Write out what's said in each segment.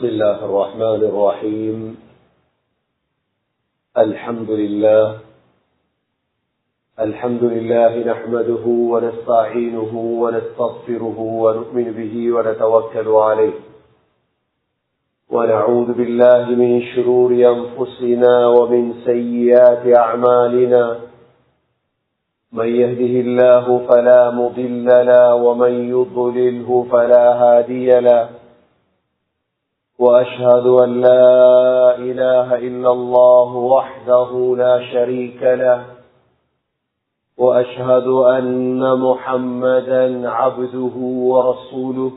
بسم الله الرحمن الرحيم. الحمد لله نحمده ونستعينه ونستغفره ونؤمن به ونتوكل عليه، ونعوذ بالله من شرور أنفسنا ومن سيئات أعمالنا، من يهده الله فلا مضل له ومن يضلله فلا هادي له، وأشهد أن لا إله إلا الله وحده لا شريك له، وأشهد أن محمدا عبده ورسوله.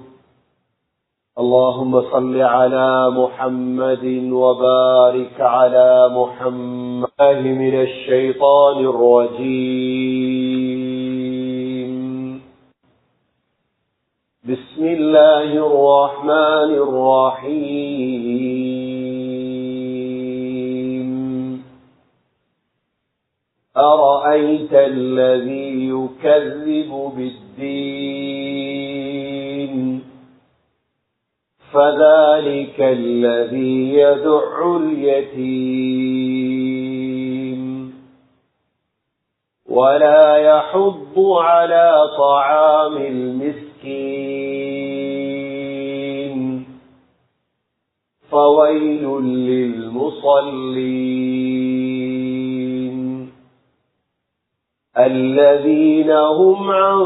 اللهم صل على محمد وبارك على محمد من الشيطان الرجيم. بسم الله الرحمن الرحيم. أرأيت الذي يكذب بالدين، فذلك الذي يدع اليتيم ولا يحض على طعام المسكين، فويل للمصلين الذين هم عن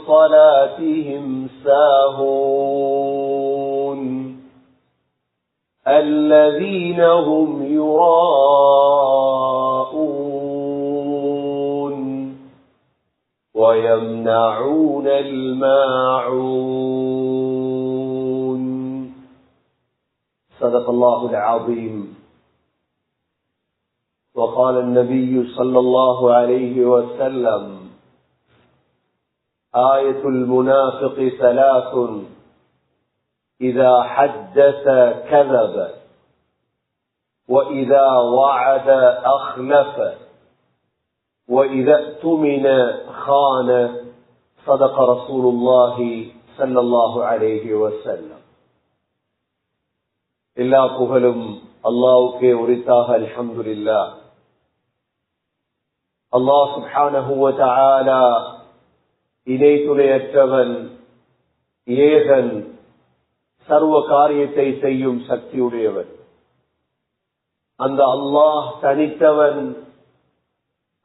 صلاتهم ساهون، الذين هم يراءون ويمنعون الماعون. صدق الله العظيم. وقال النبي صلى الله عليه وسلم: آية المنافق ثلاث: إذا حدث كذب، وإذا وعد أخلف، وإذا اؤتمن خان. صدق رسول الله صلى الله عليه وسلم. எல்லா புகழும் அல்லாஹ்வுக்கே உரித்தாக. அல்ஹம்துலில்லாஹ். அல்லாஹ் சுப்ஹானஹு வ தஆலா இணை துணையற்றவன், ஏகன், சர்வ காரியத்தை செய்யும் சக்தியுடையவன். அந்த அல்லாஹ் தனித்தவன்,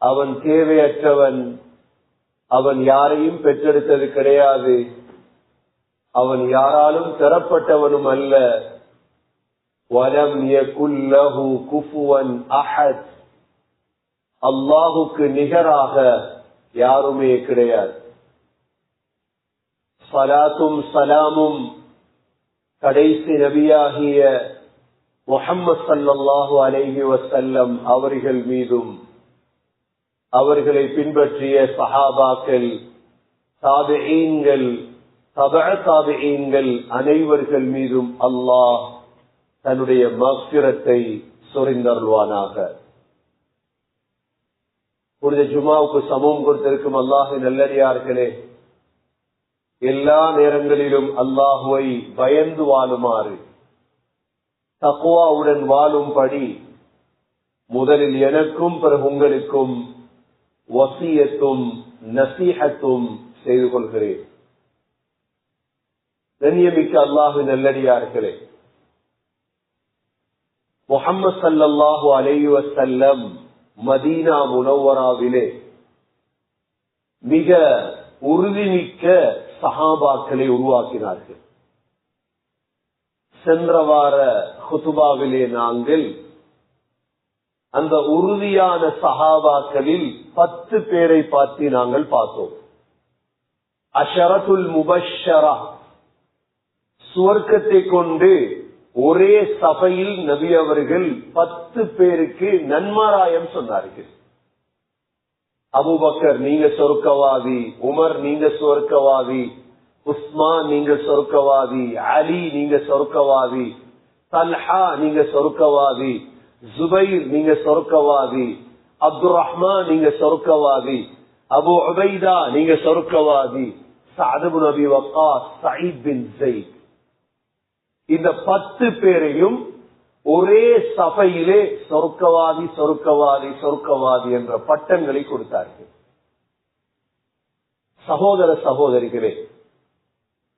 அவன் தேவையற்றவன், அவன் யாரையும் பெற்றெடுத்தது கிடையாது, அவன் யாராலும் பெறப்பட்டவனும் அல்ல. வலம் யகுல் லஹு குஃபுவன் அஹத். அல்லாஹுக்கு நிகராக யாருமே கிடையாது. ஸலாத்தும் ஸலாமும் கடைசி நபியாகிய முஹம்மது ஸல்லல்லாஹு அலைஹி வஸல்லம் அவர்கள் மீதும், அவர்களை பின்பற்றிய சஹாபாக்கள், தாபிஈன்கள், தபஅ தாபிஈன்கள் அனைவர்கள் மீதும் அல்லாஹ் தன்னுடைய மக்ஃபிரத்தை சொரிந்தருள்வானாக. புனித ஜுமாவுக்கு சமூகம் கொடுத்திருக்கும் அல்லாஹ்வின் நல்லடியார்களே, எல்லா நேரங்களிலும் அல்லாஹுவை பயந்து வாழுமாறு, தக்வாவுடன் வாழும்படி முதலில் எனக்கும் பிறகு உங்களுக்கும் வசியத்தும் நசீஹத்தும் செய்து கொள்கிறேன். கண்ணியமிக்க அல்லாஹ்வின் நல்லடியார்களே, முஹம்மது ஸல்லல்லாஹு அலைஹி வஸல்லம் மதீனா முனவ்வராவிலே மிக உறுதிமிக்க சஹாபாக்களை உருவாக்கினார்கள். சென்ற வார குதுபாவிலே நாங்கள் அந்த உறுதியான சஹாபாக்களில் 10 பேரை பார்த்து நாங்கள் பார்த்தோம். அஷரத்துல் முபஷ்ஷரா, சுவர்க்கத்தை கொண்டு ஒரே சபையில் நபி அவர்கள் 10 பேருக்கு நன்மாராயம் சொன்னார்கள். அபூபக்கர் நீங்க சொர்க்கவாதி, உமர் நீங்க சொர்க்கவாதி, உஸ்மான் நீங்க சொர்க்கவாதி, அலி நீங்க சொர்க்கவாதி, தல்ஹா நீங்க சொர்க்கவாதி, ஜுபைர் நீங்க சொர்க்கவாதி, அப்துல் ரஹ்மான் நீங்க சொர்க்கவாதி, அபு உபைதா நீங்க சொர்க்கவாதி, சஅத் இப்னு அபி வக்காஸ், சயீத் பின் ஸைத், இந்த 10 பேரையும் ஒரே சபையிலே சொர்க்கவாதி சொர்க்கவாதி சொர்க்கவாதி என்ற பட்டங்களை கொடுத்தார்கள். சகோதர சகோதரிகளே,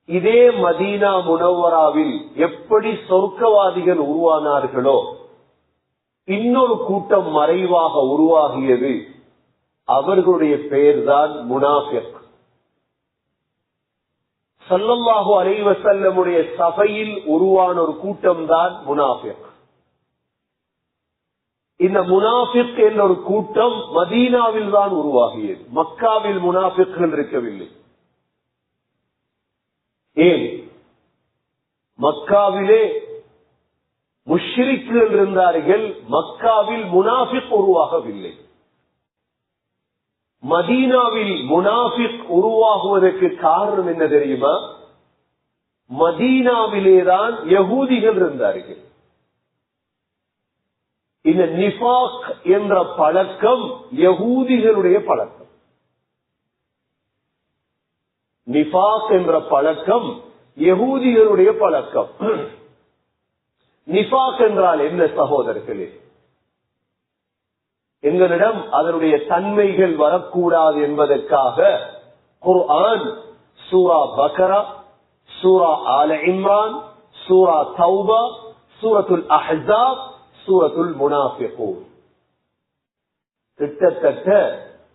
இதே மதீனா முனவராவில் எப்படி சொர்க்கவாதிகள் உருவானார்களோ இன்னொரு கூட்டம் மறைவாக உருவாகியது. அவர்களுடைய பெயர்தான் முனாஃபிக். ஸல்லல்லாஹு அலைஹி வஸல்லமுடைய சபையில் உருவான ஒரு கூட்டம் தான் முனாஃபிக். இந்த முனாஃபிக் என்ற ஒரு கூட்டம் மதீனாவில் தான் உருவாகியது. மக்காவில் முனாஃபிக்கள் இருக்கவில்லை. ஏன்? மக்காவிலே முஷ்ரிக்குகள் இருந்தார்கள், மக்காவில் முனாஃபிக் உருவாகவில்லை. மதீனாவில் முனாஃபிக் உருவாகுவதற்கு காரணம் என்ன தெரியுமா? மதீனாவிலேதான் யகூதிகள் இருந்தார்கள். இந்த நிஃபாக் என்ற பழக்கம் யகூதிகளுடைய பழக்கம். நிஃபாக் என்ற பழக்கம் யகூதிகளுடைய பழக்கம். நிஃபாக் என்றால் என்ன சகோதரர்களே? எங்களிடம் அதனுடைய தன்மைகள் வரக்கூடாது என்பதற்காக குர்ஆன் சூரா பக்ரா, சூரா ஆல இம்ரான், சூரா தௌபா, சூரத்துல் அஹ்ஸாப், சூரத்துல் முனாஃபிகூன், கிட்டத்தட்ட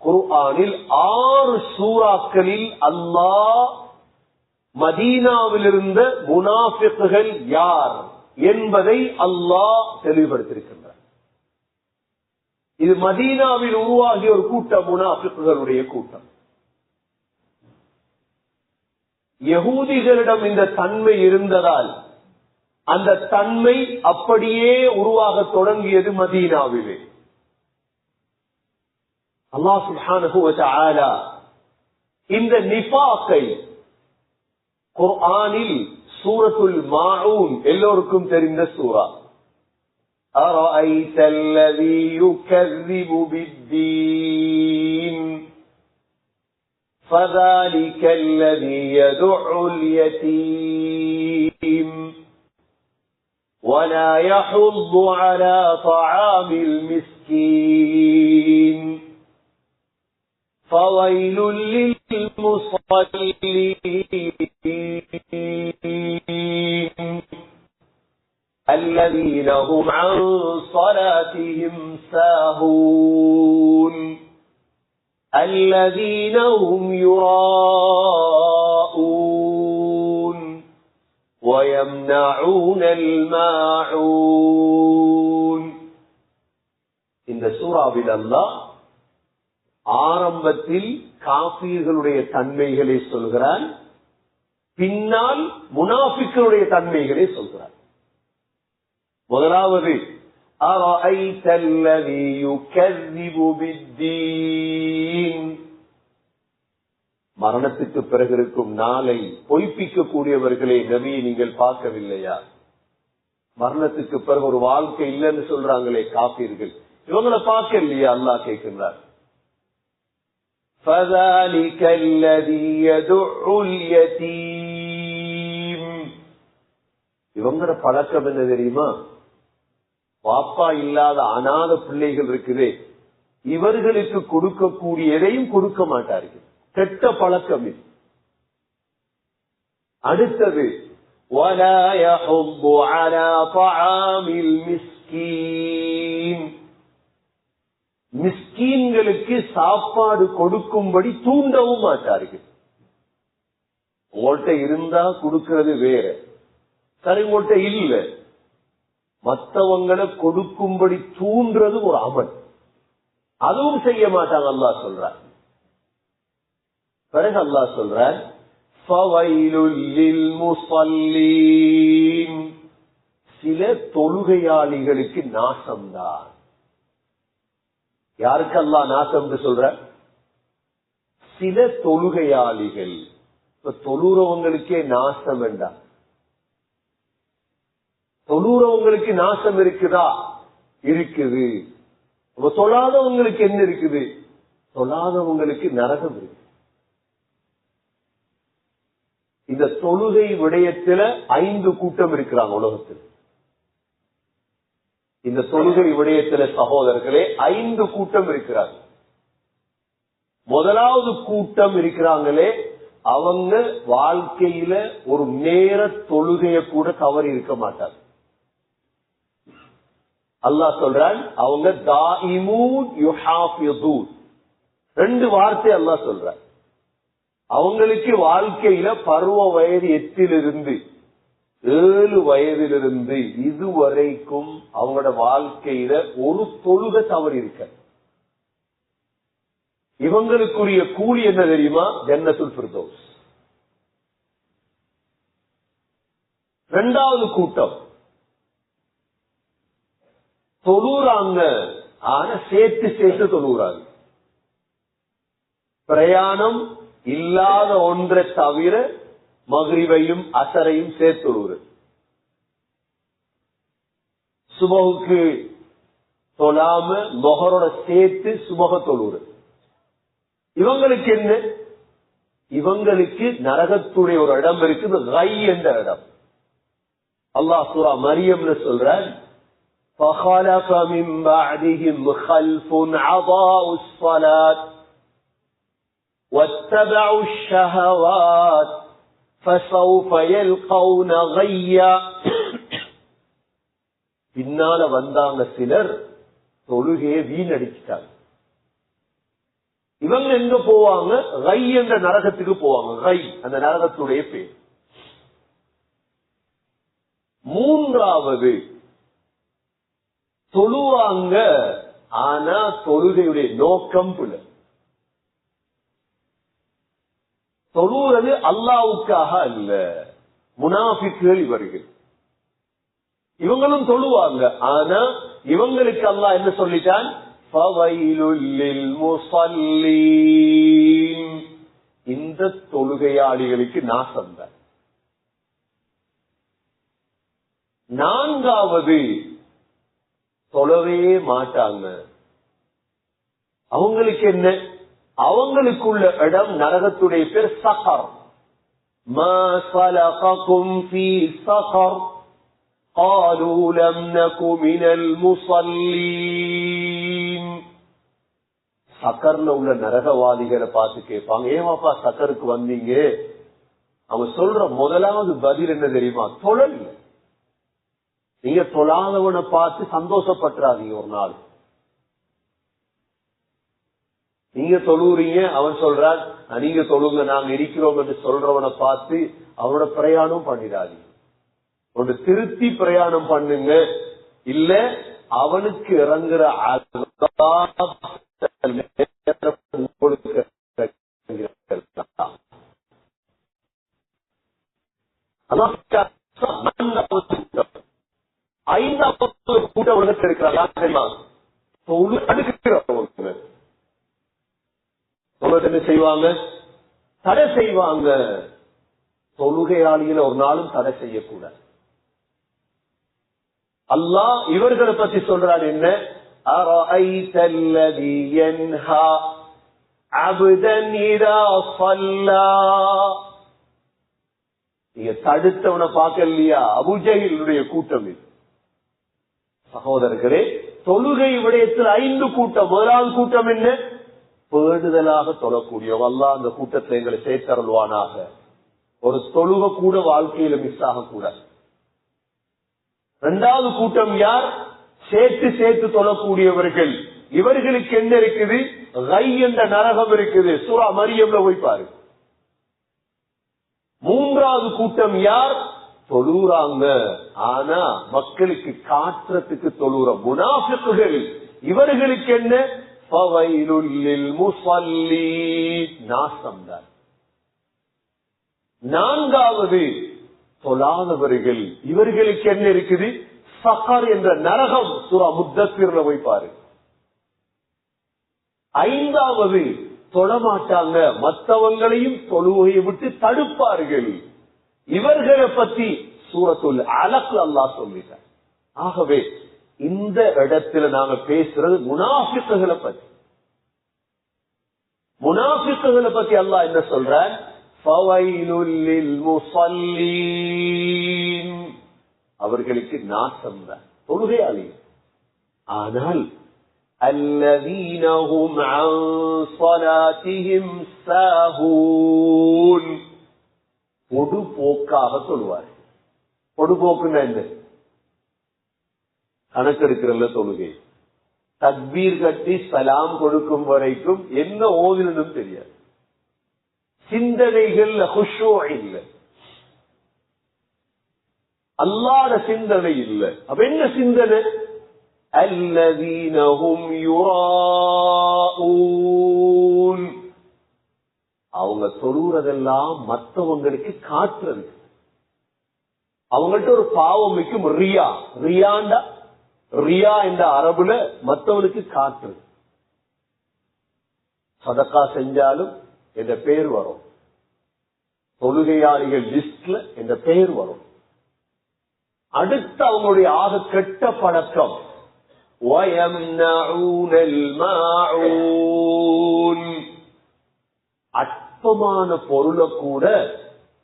குர்ஆனில் 6 சூறாக்களில் அல்லாஹ் மதீனாவில் இருந்த முனாஃபிக்குகள் யார் என்பதை அல்லாஹ் தெளிவுபடுத்தியிருக்கின்றார். இது மதீனாவில் உருவாகிய ஒரு கூட்டம், முனாஃபிக்குகளுடைய கூட்டம். யகூதிகளிடம் இந்த தன்மை இருந்ததால் அந்த தன்மை அப்படியே உருவாக தொடங்கியது மதீனாவிலே. அல்லாஹ் சுப்ஹானஹு வ தஆலா இந்த நிஃபாக்கை குர்ஆனில் சூரத்துல் மாஊன், எல்லோருக்கும் தெரிந்த சூரா, أَرَأَيْتَ الَّذِي يُكَذِّبُ بِالدِّينِ فَذَلِكَ الَّذِي يَدُعُّ الْيَتِيمَ وَلَا يَحُضُّ عَلَى طَعَامِ الْمِسْكِينِ فَوَيْلٌ لِلْمُصَلِّينَ الذين هم عن صلاتهم ساهون الذين هم يراءون ويمنعون الماعون. இந்த சூராவில் அல்லாஹ் ஆரம்பத்தில் காஃபிர்களுடைய தன்மைகளை சொல்கிறான், பின்னால் முனாஃபிக்களுடைய தன்மைகளை சொல்கிறான். முதலாவது أَرَأَيْتَ الَّذِي يُكَذِّبُ بِالدِّينِ, மரணத்துக்கு பிறகு இருக்கும் நாளை பொய்ப்பிக்க கூடியவர்களை நபியை நீங்கள் பார்க்கவில்லையா? மரணத்துக்கு பிறகு ஒரு வாழ்க்கை இல்லைன்னு சொல்றாங்களே காஃபிர்கள், இவங்களை பார்க்கலையா? அல்லாஹ் கேட்கின்றார். فَذَلِكَ الَّذِي يَدُعُّ الْيَتِيمَ, இவங்களோட பழக்கம் என்ன தெரியுமா? பாப்பா இல்லாத அநாத பிள்ளைகள் இருக்குதே, இவர்களுக்கு கொடுக்கக்கூடிய எதையும் கொடுக்க மாட்டார்கள். கெட்ட பழக்கம் இது. அடுத்தது وَلَا يَحُضُّ عَلَى طَعَامِ الْمِسْكِينِ, மிஸ்கீன்களுக்கு சாப்பாடு கொடுக்கும்படி தூண்டவும் மாட்டார்கள். உங்கள்கிட்ட இருந்தா கொடுக்கிறது வேற, சரி உங்கள்கிட்ட இல்ல, மற்றவங்களை கொடுக்கும்படி தூண்டுறது ஒரு அமல், அதுவும் செய்ய மாட்டாங்க. அல்லாஹ் சொல்றார். பிறகு அல்லாஹ் சொல்றார் ஃபவைலுல் லில் முஸல்லீன், சில தொழுகையாளிகளுக்கு நாசம்தான். யாருக்கு அல்லாஹ் நாசம் சொல்ற? சில தொழுகையாளிகள். இப்ப தொழுறவங்களுக்கே நாசம் வேண்டாம். தொழுறவங்களுக்கு நாசம் இருக்குதா? இருக்குது. தொழாதவங்களுக்கு என்ன இருக்குது? தொழாதவங்களுக்கு நரகம் இருக்கு. இந்த இந்த தொழுகை விடயத்துல 5 கூட்டம் இருக்கிறாங்க உலகத்தில். இந்த தொழுகை விடயத்துல சகோதரர்களே 5 கூட்டம் இருக்கிறாங்க. முதலாவது கூட்டம் இருக்கிறாங்களே, அவங்க வாழ்க்கையில ஒரு நேர தொழுகைய கூட தவறி இருக்க மாட்டாங்க. அல்லாஹ் சொல்றான், அவங்க தாயிமூன் யுஹாஃபிதூன். 2 வார்த்தை அல்லாஹ் சொல்றான். அவங்களுக்கு வாழ்க்கையில பருவ வயது 8 7 வயதிலிருந்து இதுவரைக்கும் அவங்களோட வாழ்க்கையில ஒரு தொழுகை தவறு இருக்க. இவங்களுக்குரிய கூலி என்ன தெரியுமா? ஜன்னத்துல் ஃபிர்தௌஸ். 2வது கூட்டம் தொழுறாங்க, ஆனா சேர்த்து தொழுறாங்க. பிரயாணம் இல்லாத ஒன்றை தவிர மக்ரிபையும் அசரையும் சேர்த்து சுபகுக்கு தொழாம மொஹரோட சேர்த்து சுபக தொழுறு. இவங்களுக்கு என்ன? இவங்களுக்கு நரகத்துடைய ஒரு இடம் இருக்குது, ரை என்ற இடம். அல்லாஹ் சூரா மரியம்னு சொல்றான், فَخَلَفَ مِن بَعْدِهِمْ خَلْفٌ أَضَاعُوا الصَّلَاةَ وَاتَّبَعُوا الشَّهَوَاتِ فَسَوْفَ يَلْقَوْنَ غَيًّا. பின்னால வந்தாங்க சிலர், தொழுகையை வீணடிச்சிட்டாங்க. இவங்க எங்க போவாங்க? ரை என்ற நரகத்துக்கு போவாங்க. ரை அந்த நரகத்துடைய பேர். 3வது தொழுவாங்க, ஆனா தொழுகையுடைய நோக்கம் புல. தொழுவது அல்லாவுக்காக அல்ல. முனாஃபிக்குகள் இவர்கள். இவங்களும் தொழுவாங்க, ஆனா இவங்களுக்கு அல்லாஹ் என்ன சொல்லிட்டான்? ஃபவைலுல் லில் முஸல்லீன். இந்த தொழுகையாளிகளுக்கு நாசம்தான். 4வது தொழவே மாட்டாங்க. அவங்களுக்கு என்ன? அவங்களுக்குள்ள இடம் நரகத்துடைய பேர் சகர். மா ஸலககும் ஃபீ சகர் قالوا لم نك من المصلين. சக்கர்ல உள்ள நரகவாதிகளை பார்த்து கேட்பாங்க, ஏமாப்பா சக்கருக்கு வந்தீங்க? அவங்க சொல்ற முதலாவது பதில் என்ன தெரியுமா? தொழல். நீங்க தொழாதவனை பார்த்து சந்தோஷப்பட்டுறாதீங்க. ஒரு நாள் நீங்க தொழுறீங்க, அவன் சொல்றான் நீங்க தொழுங்க நாங்க இருக்கிறோம் என்று சொல்றவனை பார்த்து அவனோட பிரயாணம் பண்ணிடாதீங்க. ஒன்று திருத்தி பிரயாணம் பண்ணுங்க, இல்ல அவனுக்கு இறங்குற ஐந்தாவது கூட்ட உலகத்தில் இருக்கிறாங்க என்ன செய்வாங்க? தடை செய்வாங்க. தொழுகையாளிகளை ஒரு நாளும் தடை செய்யக்கூடாது. அல்லாஹ் இவர்களை பத்தி சொல்றான் என்ன? أَرَأَيْتَ الَّذِي يَنْهَى عَبْدًا إِذَا صَلَّى. நீங்க தடுத்தவனை பார்க்கலையா? அபூஜஹிலுடைய கூட்டம் இது. சகோதரர்களே, தொழுகை விடயத்தில் 5 கூட்டம். முதலாவது கூட்டம் என்ன? பேடுதலாக தொழக்கூடிய. அல்லாஹ் அந்த கூட்டத்தை எங்களை சேர்த்தருள்வானாக. ஒரு தொழுகை கூட வாழ்க்கையில மிஸ் ஆகக்கூடாது. 2வது கூட்டம் யார்? சேர்த்து தொழக்கூடியவர்கள். இவர்களுக்கு என்ன இருக்குது? ரை என்ற நரகம் இருக்குது. சூரா மரியம்ல போய் பாரு. 3வது கூட்டம் யார்? தொழுறாங்க, ஆனா மக்களுக்கு காட்டுறதுக்கு தொழுற முனாஃபிக்குகள். இவர்களுக்கு என்ன? ஃபவைலுல் லில் முஸல்லீன். நாசம்தான். 4வது தொழாதவர்கள். இவர்களுக்கு என்ன இருக்குது? சகர் என்ற நரகம். சூரா முத்தஸிர்ல போய் பாரு. 5வது தொழமாட்டாங்க, மற்றவங்களையும் தொழுகையை விட்டு தடுப்பார்கள். இவர்களை பத்தி சூரத்துல் அலக் அல்லாஹ் சொல்லிட்டார். ஆகவே இந்த இடத்துல நாங்க பேசுறது முனாஃபிக்குகளை பத்தி. முனாஃபிக்குகளை பத்தி அல்லாஹ் என்ன சொல்றார்? ஃபவைலுல் லில்முஸல்லீன், அவர்களுக்கு நாசம் தான் தொழுகையாளி. ஆனால் الذين هم عن صلاتهم ساهون, பொடுபோக்காக சொல்வார். பொடுபோக்குன்னா என்ன? கணக்கெடுக்கிறல்ல தொழுகை, தக்பீர் கட்டி சலாம் கொடுக்கும் வரைக்கும் என்ன ஓதினும் தெரியாது, சிந்தனைகள் குஷூ இல்ல, அல்லாஹ்வுடைய சிந்தனை இல்ல. அப்ப என்ன சிந்தனை? الذين هم يراءون, அவங்க சொல்றதெல்லாம் மற்றவங்களுக்கு காட்டுறது. அவங்கள்ட்ட ஒரு பாவம் வைக்கும் ரியா. ரியாண்டா, ரியா என்ற அரபுல மற்றவனுக்கு காட்டுறது. சதக்கா செஞ்சாலும் என்ற பெயர் வரும், தொழுகையாளிகள் லிஸ்ட்ல என்ற பெயர் வரும். அடுத்து அவங்களுடைய ஆக கெட்ட பழக்கம் وَيَمْنَعُونَ الْمَاعُونَ, அற்பமான பொருளை கூட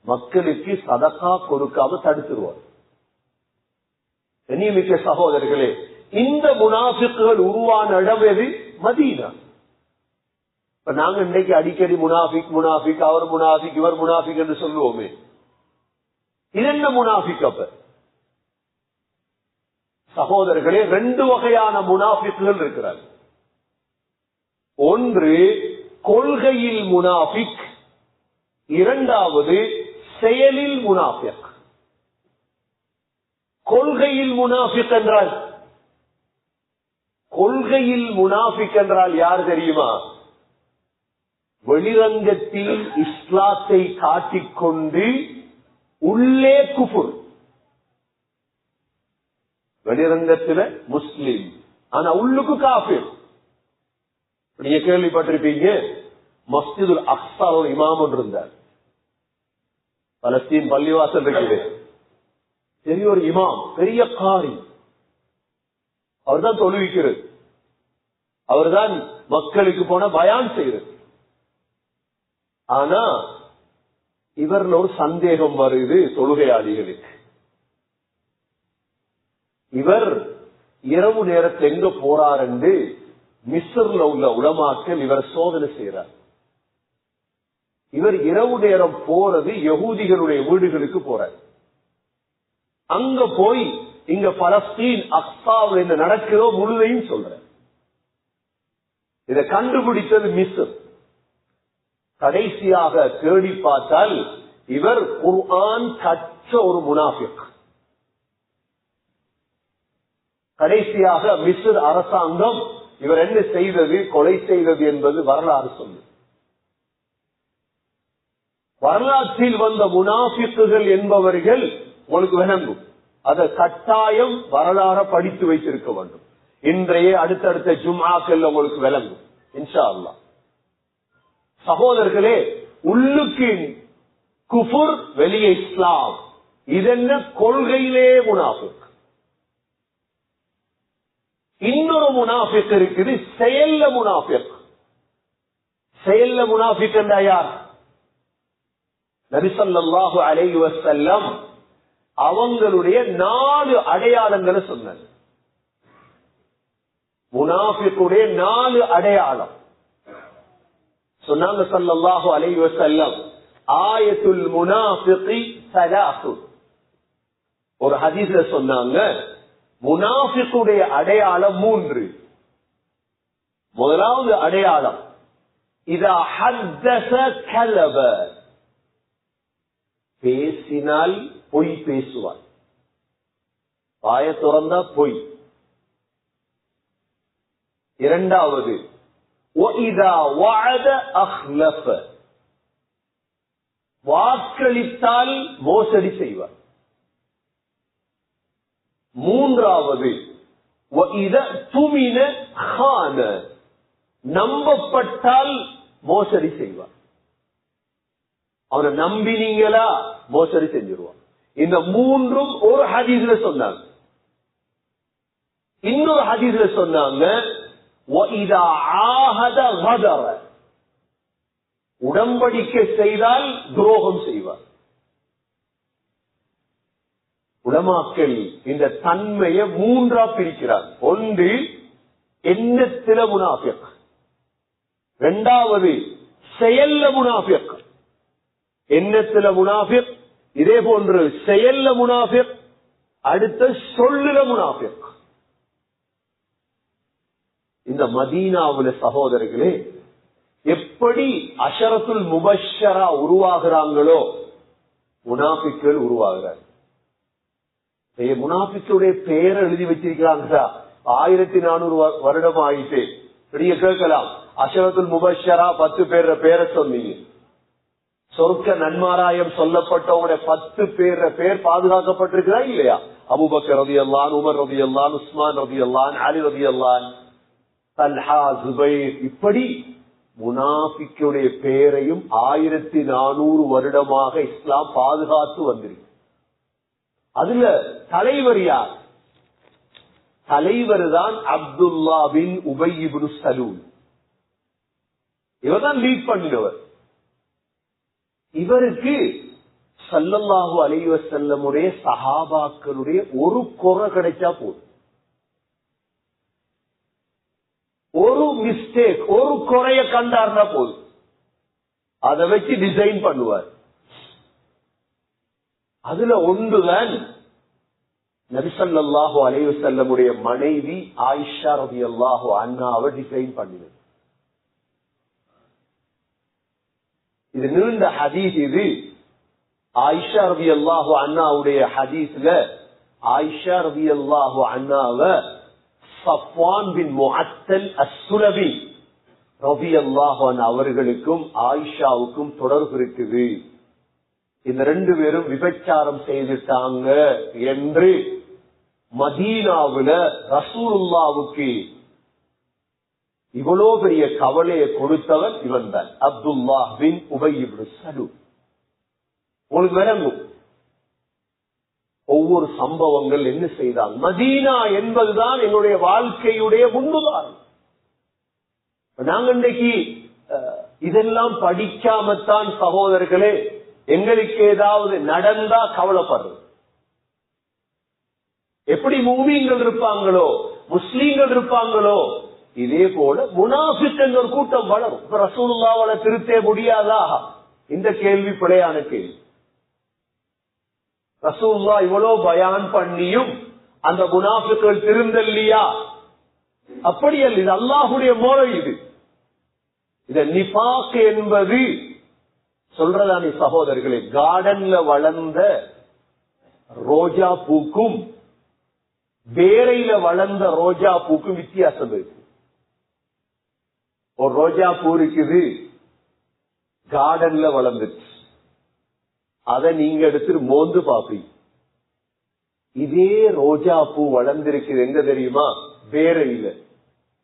மக்களுக்கு சதக்கா கொடுக்காம தடுத்துருவார். கண்ணியமிக்க சகோதரர்களே, இந்த முனாஃபிக்குகள் உருவான இடம் எது? மதீனா. இப்ப நாங்க இன்னைக்கு அடிக்கடி முனாஃபிக் முனாஃபிக், அவர் முனாஃபிக் இவர் முனாஃபிக் என்று சொல்லுவோமே, இது என்ன முனாஃபிக்? அப்ப சகோதரர்களே, ரெண்டு வகையான முனாஃபிக்குகள் இருக்கிறார். ஒன்று கொள்கையில் முனாஃபிக், இரண்டாவது செயலில் முனாஃபிக். கொள்கையில் முனாஃபிக் என்றால், கொள்கையில் முனாஃபிக் என்றால் யார் தெரியுமா? வெளிரங்கத்தில் இஸ்லாத்தை காட்டிக்கொண்டு உள்ளே குஃபுர். வெளிரங்கத்தில் முஸ்லிம், ஆனா உள்ளுக்கு காஃபிர். நீங்க கேள்விப்பட்டிருப்பீங்க, மஸ்ஜிதுல் அக்ஸா ஒரு இமாம் ஒன்று இருந்தார். பலஸ்தீன் பள்ளிவாசல் இருக்குது, பெரிய ஒரு இமாம், பெரிய காரி. அவர் தான் தொழுவிக்கிறது, அவர் தான் மக்களுக்கு போன பயான் செய்யறது. ஆனா இவர்ல ஒரு சந்தேகம் வருது தொழுகையாளிகளுக்கு. இவர் இரவு நேரத்தில் எங்க போறார் என்று மிஸ்ர்ல உள்ள உலமாக்கள் இவர் சோதனை செய்யறார். இவர் இரவு நேரம் போறது யகூதிகளுடைய வீடுகளுக்கு போறார். அங்க போய் இங்க பலஸ்தீன் அக்ஸாவில் என்ன நடக்கிறோ முழுதையும் சொல்ற. இதை கண்டுபிடித்தது மிஸ்ர். கடைசியாக தேடி பார்த்தால் இவர் குர்ஆன் கற்ற ஒரு முனாஃபிக். கடைசியாக மிஸ்ர் அரசாங்கம் இவர் என்ன செய்தது, கொலை செய்தது என்பது வரலாறு சொல்லு. வரலாற்றில் வந்த முனாஃபிக்குகள் என்பவர்கள் உங்களுக்கு விளங்கும். அதை கட்டாயம் வரலாறு படித்து வைத்திருக்க வேண்டும். இன்றைய அடுத்தடுத்த ஜும்ஆக்கள் உங்களுக்கு விளங்கும் இன்ஷா அல்லாஹ். சகோதரர்களே, உள்ளுக்கு குஃபுர், வெளியே இஸ்லாம். இதென்ன கொள்கையிலே முனாஃபிக். இன்னொரு முனாஃபிக் இருக்குது, செயல்ல முனாஃபிக். செயல்ல முனாஃபிக் என்றா யார்? நபி ஸல்லல்லாஹு அலைஹி வஸல்லம் அவங்களுடைய 4 அடையாளங்களை சொன்னார். முனாஃபிக்குடைய 4 அடையாளம் சொன்னாங்க ஸல்லல்லாஹு அலைஹி வஸல்லம். ஆயத்துல் முனாஃபிகி ஸலாஸு, ஒரு ஹதீஸ்ல சொன்னாங்க முனாஃபிக்குடைய அடையாளம் 3. முதலாவது அடையாளம் இதா ஹத்தஸ கலப, பேசினால் பொய் பேசுவார், வாயை திறந்தா பொய். இரண்டாவது وَإِذَا وَعَدَ أَخْلَفَ, வாக்களித்தால் மோசடி செய்வார். மூன்றாவது وَإِذَا تُمِنَ خَانَ, நம்பப்பட்டால் மோசடி செய்வார். அவனை நம்பினீங்களா மோசடி செஞ்சிருவான். இந்த 3ம் ஒரு ஹதீஸ்ல சொன்னாங்க. இன்னொரு ஹதீஸ்ல சொன்னாங்க وَإِذَا عَاهَدَ غَدَرَ, உடன்படிக்கை செய்தால் துரோகம் செய்வார். உலமாக்கள் இந்த தன்மையை மூன்றா பிரிக்கிறார். ஒன்று எண்ணத்தில முனாஃபிக், இரண்டாவது செயல்ல முனாஃபிக், எண்ணத்தில முனாஃபிக், இதே போன்று செயல்ல முனாஃபிக், அடுத்த சொல்லுல முனாஃபிக். இந்த மதீனாவுல சகோதரர்களே எப்படி அஷரத்துல் முபஷ்ஷரா உருவாகிறாங்களோ முனாஃபிக்கள் உருவாகிறார். முனாஃபிக்குடைய பெயரை எழுதி வச்சிருக்கிறாங்க. 1400 வருடம் ஆயிட்டு பெரிய கேட்கலாம். அஷரத்துல் முபஷ்ஷரா 10 பேர் பேரை சொன்னீங்க. சொர்க்க நன்மாராயம் சொல்லப்பட்டவங்களுடைய 10 பேர் பேர் பாதுகாக்கப்பட்டிருக்கிறா இல்லையா? அபூபக்கர் ரலியல்லாஹு, உமர் ரலியல்லாஹு, உஸ்மான் ரலியல்லாஹு, அலி ரலியல்லாஹு, தல்ஹா, ஜுபைர், இப்படி முனாஃபிக்குடைய பெயரையும் 1400 வருடமாக இஸ்லாம் பாதுகாத்து வந்திருக்கு. அதுல தலைவர் யார்? தலைவர் தான் அப்துல்லா பின் உபை இப்னு சலூல். இவர்தான் லீட் பண்ணினவர். இவருக்கு ஸல்லல்லாஹு அலைஹி வஸல்லமுடைய சஹாபாக்களுடைய ஒரு குறை கிடைச்சா போதும், ஒரு மிஸ்டேக், ஒரு குறைய கண்டார்னா போதும், அதை வச்சு டிசைன் பண்ணுவார். அதுல ஒன்றுதான் நபி ஸல்லல்லாஹு அலைஹி வஸல்லமுடைய மனைவி ஆயிஷா ரலியல்லாஹு அன்ஹாவை டிசைன் பண்ணினது. இது நீண்ட ஹதீஸ். இது ஆயிஷா ரலியல்லாஹு அன்ஹாவுடைய ஹதீஸ்ல ஆயிஷா ரலியல்லாஹு அன்ஹாவை சஃப்வான் பின் முஅத்தல் அஸ்ஸுலபி ரலியல்லாஹு அன்ஹு அவர்களுக்கும் ஆயிஷாவுக்கும் தொடர்பு இருக்குது. இந்த 2 பேரும் விபச்சாரம் செய்துட்டாங்க என்று மதீனாவுல ரசூலுல்லாவுக்கு இவ்வளோ பெரிய கவலையை கொடுத்தவன் இவன் தான், அப்துல்லா பின் உபை இப்னு சலூல். உங்களுக்கு விளங்கும் ஒவ்வொரு சம்பவங்கள் என்ன செய்தாங்க. மதீனா என்பதுதான் எங்களுடைய வாழ்க்கையுடைய முன்னுதாரணம். நாங்க இன்றைக்கு இதெல்லாம் படிக்காமத்தான் சகோதரர்களே எங்களுக்கு ஏதாவது நடந்தா கவலைப்படுறது. எப்படி மூமின்கள் இருப்பாங்களோ முஸ்லீம்கள் இருப்பாங்களோ இதே போல முனாஃபிக் என்ற ஒரு கூட்டம் வளரும். ரசூலுல்லாஹ்வை திருத்தே முடியாதா? இந்த கேள்வி பிழையான கேள்வி. ரசூலுல்லாஹ் இவ்வளவு பயான் பண்ணியும் அந்த முனாஃபிக்கள் திருந்தல்லையா? அப்படி அல்ல. இது அல்லாஹ்வுடைய முறை. இது நிஃபாக் என்பது சொல்றதானே சகோதரர்களே, கார்டன்ல வளர்ந்த ரோஜா பூக்கும் வேரையில வளர்ந்த ரோஜா பூக்கும் வித்தியாசம் இருக்கு. ஒரு ரோஜா பூ இருக்குது, கார்டன்ல வளர்ந்துச்சு, அதை நீங்க எடுத்துட்டு மோந்து பாப்பீங்க. இதே ரோஜா பூ வளர்ந்திருக்குது எங்க தெரியுமா? வேரையில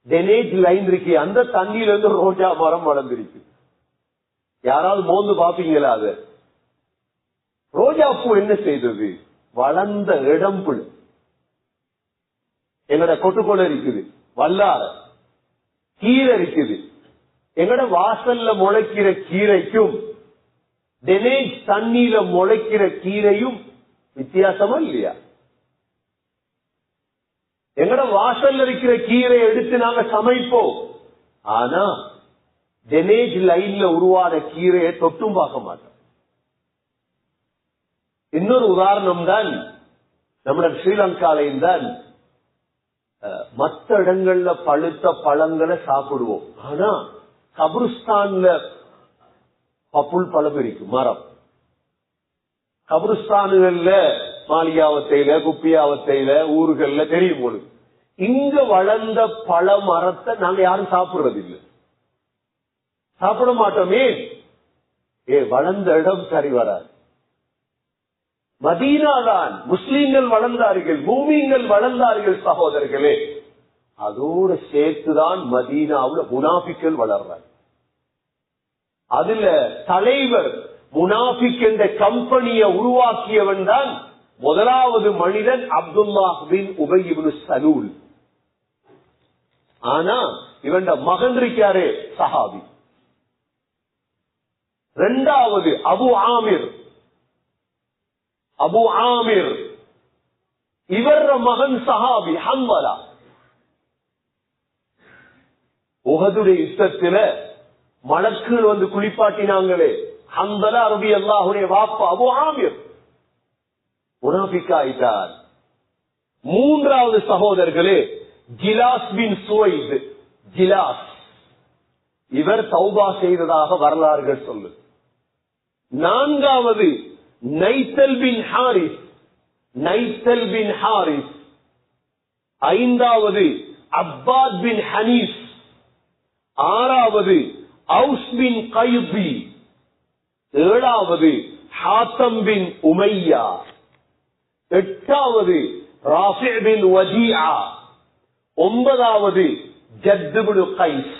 டெனேஜ் லைன் இருக்கு, அந்த தண்ணியில இருந்து ரோஜா மரம் வளர்ந்திருக்கு. யாராவது மோந்து பாப்பீங்களா? அது ரோஜா பூ என்ன செய்தது? வளர்ந்த இடம் புழு. எங்கட கொட்டுக்கொலை இருக்குது, வல்லார கீரை இருக்குது. எங்கட வாசல்ல முளைக்கிற கீரைக்கும் டெனேஜ் தண்ணீர முளைக்கிற கீரையும் வித்தியாசமா இல்லையா? எங்கட வாசல்ல இருக்கிற கீரை எடுத்து நாங்க சமைப்போம், ஆனா டெனேஜ் லைன்ல உருவான கீரையை தொட்டும் பார்க்க மாட்டோம். இன்னொரு உதாரணம் தான் நம்ம ஸ்ரீலங்காலையும் தான். மற்ற இடங்கள்ல பழுத்த பழங்களை சாப்பிடுவோம், ஆனா கபிரிஸ்தான்ல பப்புள் பழம் இருக்கு, மரம். கபிரிஸ்தானுகள்ல மாளிகாவத்தையில குப்பியாவத்தையில ஊர்கள்ல தெரியும் போது. இங்க வளர்ந்த பழ மரத்தை நாங்க யாரும் சாப்பிடுறது இல்லை, சாப்பிட மாட்டோமே. வளர்ந்த இடம் சரி வராது. மதீனாதான் முஸ்லீம்கள் வளர்ந்தார்கள், மூமின்கள் வளர்ந்தார்கள் சகோதரர்களே. அதோடு சேர்த்துதான் மதீனாவுல முனாஃபிக்கள் வளர்றாங்க. அதுல தலைவர் முனாஃபிக் என்ற கம்பெனியை உருவாக்கியவன் தான் முதலாவது மனிதன் அப்துல்லா பின் உபை இப்னு சலூல். ஆனா இவன் மகன் இருக்காரே சஹாபி, இரண்டாவது அபு ஆமிர். அபு ஆமிர் இவர் மகன் சஹாபி ஹன்வலா. உஹதுடைய யுத்தத்தில மலக்குகள் வந்து குளிப்பாட்டினாங்களே, ஹன்வலா ரலியல்லாஹுடைய வாப்பா அபு ஆமிர் முனாஃபிக் ஆயிட்டார். மூன்றாவது சகோதரர்களே ஜிலாஸ் பின் சுவைத். ஜிலாஸ் இவர் தௌபா செய்ததாக வரலாறுகள் சொல்லு. நான்காவது நைத்தல் பின் ஹாரிஸ். நைத்தல் bin Harith. ஐந்தாவது அப்பாத் பின் ஹனீஸ். ஆறாவது அவுஸ் பின் கைபி. ஏழாவது ஹாத்தம் பின் உமையா. எட்டாவது ராஃபி பின் வஜீஆ. ஒன்பதாவது ஜத் பின் கைஸ்.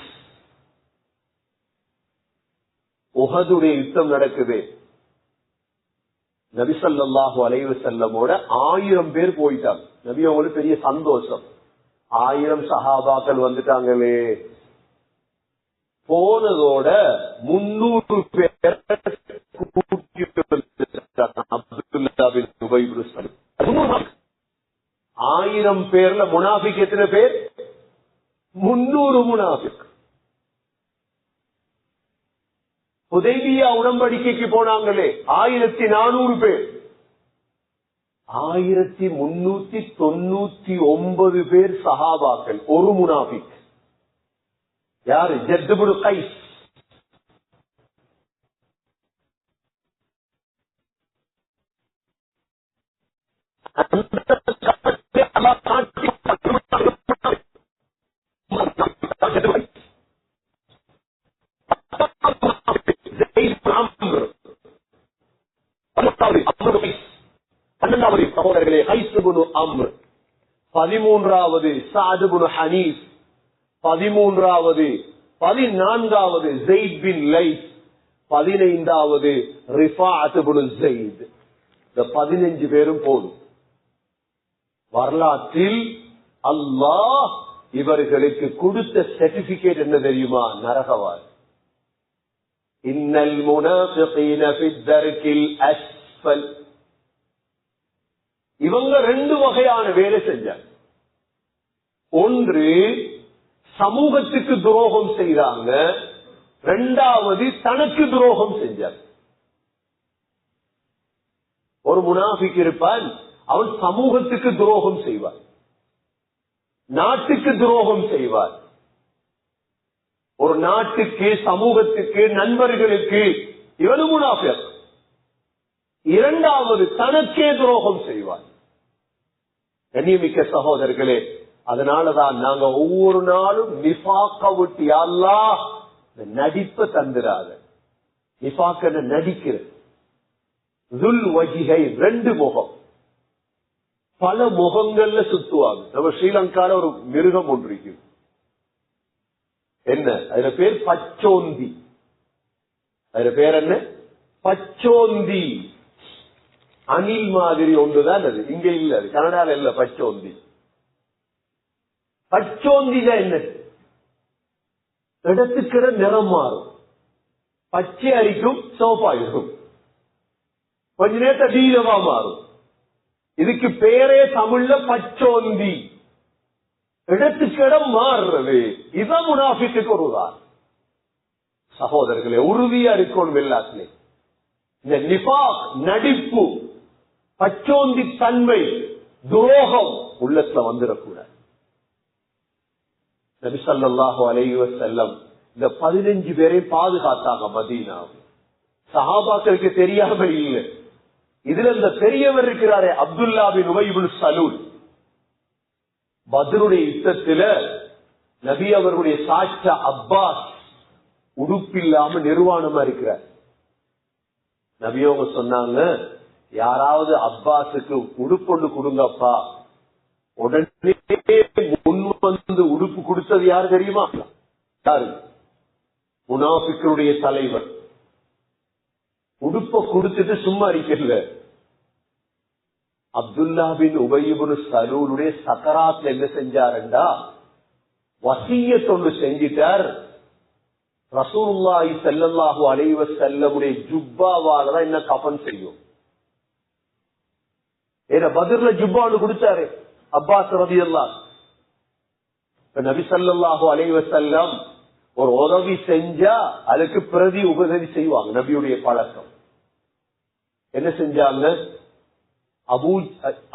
உஹதுடைய யுத்தம் நடக்குது. நபி ஸல்லல்லாஹு அலைஹி வஸல்லமோட 1000 பேர் போயிட்டாங்க. நபி அவங்களுக்கு பெரிய சந்தோஷம், 1000 சஹாபாக்கள் வந்துட்டாங்களே. போனதோட 300 பேர் அப்துல்லா பின் உபை பின் சலூல். 1000 பேர்ல முனாஃபிக் எத்தனை பேர்? 300 முனாஃபிக். ஹுதைபியா உடன்படிக்கைக்கு போனாங்களே 1400 பேர். 1399 பேர் சஹாபாக்கள், ஒரு முனாஃபிக். யாரு? ஜத் பின் கைஸ். சகோதரர்களே கைஸ் பின் அம்ர். 13வது சஅத் பின் ஹனீஸ். 13வது 14வது ஸைத் பின் லைஸ். 15வது ரிஃபாஅத் பின் ஸைத். இந்த 15 பேரும் போதும். வரலாற்றில் அல்லாஹ் இவர்களுக்கு கொடுத்த சர்டிபிகேட் என்ன தெரியுமா? நரகவாதி. இன்னல் முனாஃபிகீன ஃபித் தர்கில் அஸ்ஃபல். இவங்க 2 வகையான வேலை செஞ்சாங்க. ஒன்று சமூகத்துக்கு துரோகம் செய்தாங்க, 2வது தனக்கு துரோகம் செஞ்சாங்க. ஒரு முனாஃபிக் இருப்பான், அவன் சமூகத்துக்கு துரோகம் செய்வார், நாட்டுக்கு துரோகம் செய்வார். ஒரு நாட்டுக்கு, சமூகத்துக்கு, நண்பர்களுக்கு இவனு முனாஃபிக். 2வது தனக்கே துரோகம் செய்வார். கண்ணியமிக்க சகோதரர்களே, அதனாலதான் நாங்க ஒவ்வொரு நாளும் நிஃபாக்க விட்டு, யா அல்லாஹ் நடிப்ப தந்துராத. நிஃபாக்க நடிக்கிற துல் வஜிஹை, 2 முகம். பல முகங்கள்ல சுத்துவாங்க. நம்ம ஸ்ரீலங்கால ஒரு மிருகம் ஒன்று இருக்கு. என்ன அதுல பேர்? பச்சோந்தி. அதுல பேர் என்ன? பச்சோந்தி. அணில் மாதிரி ஒன்றுதான் அது. இங்க இல்ல, அது கனடால இல்ல. பச்சோந்தி. பச்சோந்தி தான் என்ன? இடத்துக்கு நிறம் மாறும். பச்சை அரிக்கும், சோப்பாயிருக்கும், கொஞ்ச நேரத்தை நீலமா மாறும். இதுக்கு பேரே தமிழ்ல பச்சோந்தி. இடத்துக்கு இடம் மாறுறது. இதான் முனாஃபிக்கு ஒரு உதாரணம். சகோதரர்களே, உறுதியா இருக்கணும் எல்லாத்திலே. இந்த நிஃபாக், நடிப்பு, பச்சோந்தி தன்மை, துரோகம் உள்ளத்துல வந்துடக்கூடாது. நபி ஸல்லல்லாஹு அலைஹி வஸல்லம் இந்த 15 பேரை பாதுகாத்தாங்க மதீனாவில். சஹாபாக்களுக்கு தெரியாம இல்லை. இதுல இந்த பெரியவர் இருக்கிறாரே அப்துல்லா பின் உபை பின் சலூல், பத்ருடைய யுத்தத்தில நபி அவர்களுடைய சாட்சா அப்பாஸ் உடுப்பில்லாம நிர்வாணமா இருக்கிறார். நபி அவங்க சொன்னாங்க, யாராவது அப்பாஸுக்கு உடுப்பொண்டு கொடுங்கப்பா. உடனே முன் வந்து உடுப்பு கொடுத்தது யாரு தெரியுமா? யாரு? முனாஃபிக்குடைய தலைவர். உடுப்ப கொடுத்துட்டு சும்மா இருக்கல. அப்துல்லா பின் உபை பின் சலூலுடைய சக்கராத்ல என்ன செஞ்சாருண்டா, வசியத் ஒன்று செஞ்சிட்டார். ரசூலுல்லாஹி ஸல்லல்லாஹு அலைஹி வஸல்லமுடைய ஜுப்பாவால தான் என்ன கஃன் செய்யும். ஏன்னா பத்ர்ல ஜுப்பான்னு கொடுத்தாரு அப்பாஸ் ரலியல்லாஹு. நபி ஸல்லல்லாஹு அலைஹி வஸல்லம் ஒரு உதவி செஞ்சா அதுக்கு பிரதி உபதவி செய்வாங்க. நபியுடைய பழக்கம் என்ன செஞ்சாங்க?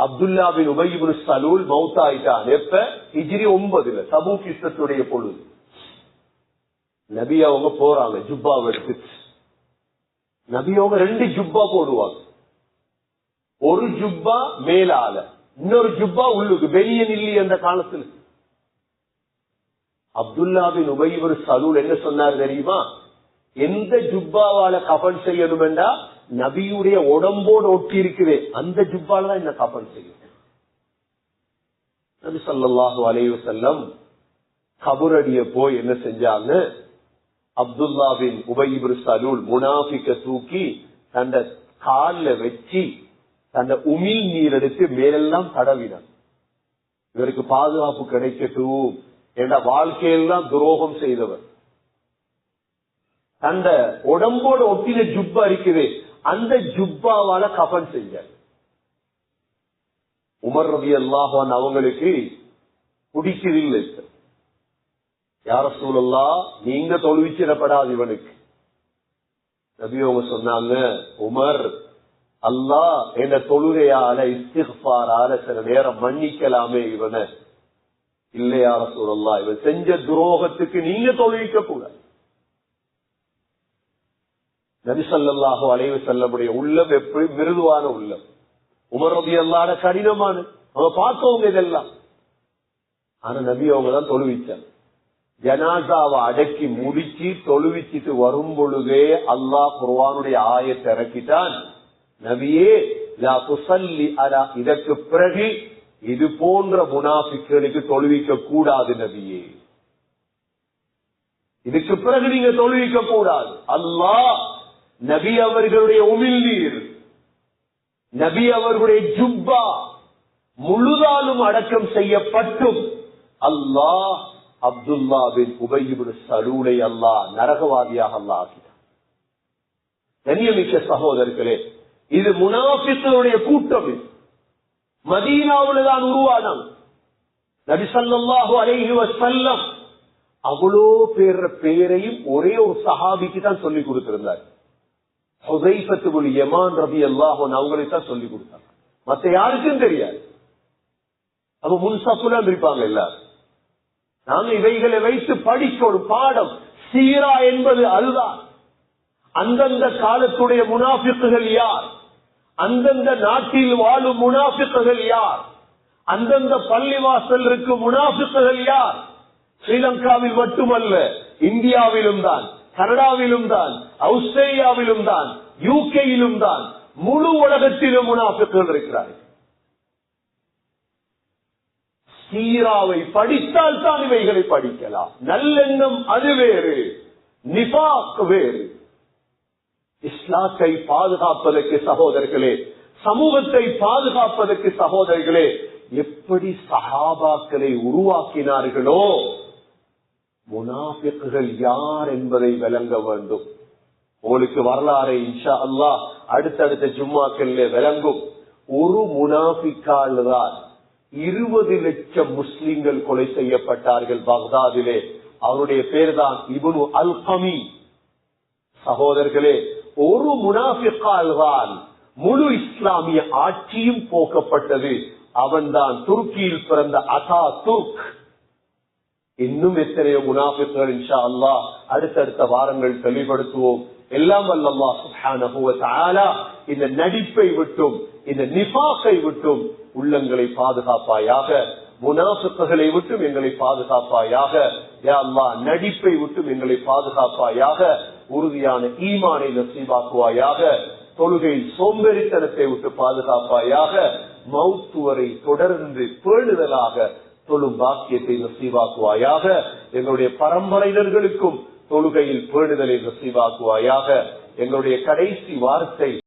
அப்துல்லா பின் உபை இப்னு சலூல் மௌத்தாயிட்டான். எப்ப? ஹிஜ்ரி 9 தபூக் யுத்தத்துடைய பொழுது. நபி அவங்க போறாங்க ஜுப்பா எடுத்து. நபி அவங்க 2 ஜுப்பா போடுவாங்க. ஒரு ஜுப்பா மேலால, இன்னொரு ஜுப்பா உள்ளுக்கு. பெரியன் இல்லி அந்த காலத்துல. அப்துல்லா பின் உபை இப்னு சலூல் என்ன சொன்னார் தெரியுமா? எந்த ஜுப்பாவால கஃன் செய்யணும் என்றா நபியுடைய உடம்போடு ஒட்டி இருக்குவே அந்த ஜுப்பால தான் என்ன கஃன் செய்யும். நபி ஸல்லல்லாஹு அலைஹி வஸல்லம் கபரடிய போய் என்ன செஞ்சாங்க? அப்துல்லா பின் உபை இப்னு சலூல் முனாஃபிக்க தூக்கி தந்த கால்ல வச்சு தந்த உமிழ் நீர் எடுத்து மேலெல்லாம் தடவினார். இவருக்கு பாதுகாப்பு கிடைக்கட்டும் என்ற வாழ்க்கையெல்லாம் துரோகம் செய்தவர். அந்த உடம்போடு ஒட்டின ஜுப்பா இருக்குது, அந்த ஜுப்பாவால கஃன் செஞ்சார். உமர் ரலியல்லாஹு அன்ஹு அவங்களுக்கு பிடிக்கவில்லை. யா ரசூலல்லாஹ், நீங்க தொழுவிச்சிடப்படாது இவனுக்கு. நபி அவங்க சொன்னாங்க, உமர், அல்லாஹ் என்ற தொழுகையால இஸ்திக்ஃபாரால சில நேரம் மன்னிக்கலாமே இவனை. இல்லை யா ரசூலல்லாஹ், இவன் செஞ்ச துரோகத்துக்கு நீங்க தொழுவிக்க கூடாது. நபி ஸல்லல்லாஹு அலைஹி வஸல்லமுடைய உள்ளம் எப்படி மிருதுவான உள்ளம். உமர் ரலியல்லாஹு அன்ஹு கடினமான, அவங்க பார்த்தவங்க இதெல்லாம். ஆனா நபி அவங்க தான் தொழுவிச்சாங்க. ஜனாசாவை அடக்கி முடிச்சு தொழுவிச்சிட்டு வரும் பொழுதே அல்லாஹ் குர்ஆனுடைய ஆயத்தை இறக்கிட்டான். நபியே, லா துஸல்லி அலா, இதற்கு பிறகு இது போன்ற முனாஃபிக்குகளுக்கு தொழுவிக்க கூடாது நபியே. இதுக்கு பிறகு நீங்க தொழுவிக்க கூடாது. அல்லாஹ் நபி அவர்களுடைய உமிழ் நீர், நபி அவர்களுடைய ஜுப்பா முழுதாலும் அடக்கம் செய்யப்பட்டும் அல்லாஹ் அப்துல்லா பின் உபை இப்னு சலூலை அல்லாஹ் நரகவாதியாக அல்லாஹ் ஆக்கினார். கண்ணியமிக்க சகோதரர்களே, இது முனாஃபிக்குகளுடைய கூட்டம். மதீனாவுல தான் உருவானாங்க. நபி ஸல்லல்லாஹு அலைஹி வஸல்லம் அவ்வளோ பேரையும் ஒரே ஒரு சஹாபிக்கு தான் சொல்லி கொடுத்திருந்தார். ஹுதைஃபத்து பின் யமான் ரலியல்லாஹு அன்ஹு அவங்களுக்கு தான் சொல்லி கொடுத்தாங்க. மத்த யாருக்கும் தெரியாது. அப்ப முன்சஃப்ல இருப்பாங்க எல்லாரும். நாங்க இவைகளை வைத்து படிக்க ஒரு பாடம். சீரா என்பது அதுதான். அந்தந்த காலத்துடைய முனாஃபிக்குகள் யார், அந்தந்த நாட்டில் வாழும் முனாஃபிக்குகள் யார், அந்தந்த பள்ளிவாசல் இருக்கும் முனாஃபிக்குகள் யார். ஸ்ரீலங்காவில் மட்டுமல்ல, இந்தியாவிலும் தான், கனடாவிலும் தான், ஆஸ்திரேலியாவிலும் தான், யூகேயிலும் தான், முழு உலகத்திலும் முனாஃபிக்குகள் இருக்கிறார்கள். சீராவை படித்தால் தான் இவைகளை படிக்கலாம். நல்லெண்ணம் அது வேறு, நிஃபாக் வேறு. இஸ்லாத்தை பாதுகாப்பதற்கு சகோதரர்களே, சமூகத்தை பாதுகாப்பதற்கு சகோதரர்களே, எப்படி சஹாபாக்களை உருவாக்கினார்களோ முனாஃபிக்குகள் யார் என்பதை விளங்க வேண்டும். உங்களுக்கு வரலாறு இன்ஷா அல்லாஹ் அடுத்தடுத்த ஜும்மாக்களிலே விளங்கும். ஒரு முனாஃபிக்கால் தான் 20 லட்சம் முஸ்லிம்கள் கொலை செய்யப்பட்டார்கள் பக்தாதிலே. அவருடைய பேர் தான் இப்னு அல்கமி. சகோதரர்களே, ஒரு முனாஃபிக்கால் தான் முழு இஸ்லாமிய ஆட்சியும் போக்கப்பட்டது. அவன்தான் துருக்கியில் பிறந்த அதா துர்க். இன்னும் எத்தனையோ முனாஃபிக்குகள் இன்ஷா அல்லாஹ் அடுத்தடுத்த வாரங்கள் தெளிவுபடுத்துவோம். எல்லாம் வல்ல அல்லாஹ் சுப்ஹானஹு வ தஆலா இந்த நடிப்பை விட்டும் இந்த நிஃபாக்கை விட்டும் உள்ளங்களை பாதுகாப்பாயாக, முனாஃபிக்குகளை விட்டும் எங்களை பாதுகாப்பாயாக. யா அல்லாஹ், நடிப்பை விட்டும் எங்களை பாதுகாப்பாயாக. உறுதியான ஈமானை நசீபாக்குவாயாக. தொழுகையில் சோம்பேறித்தனத்தை விட்டு பாதுகாப்பாயாக. மௌத்து வரை தொடர்ந்து பேணுதலாக தொழும் பாக்கியத்தை நசீபாக்குவாயாக. எங்களுடைய பரம்பரையினர்களுக்கும் தொழுகையில் பேணுதலை நசீபாக்குவாயாக. எங்களுடைய கடைசி வார்த்தை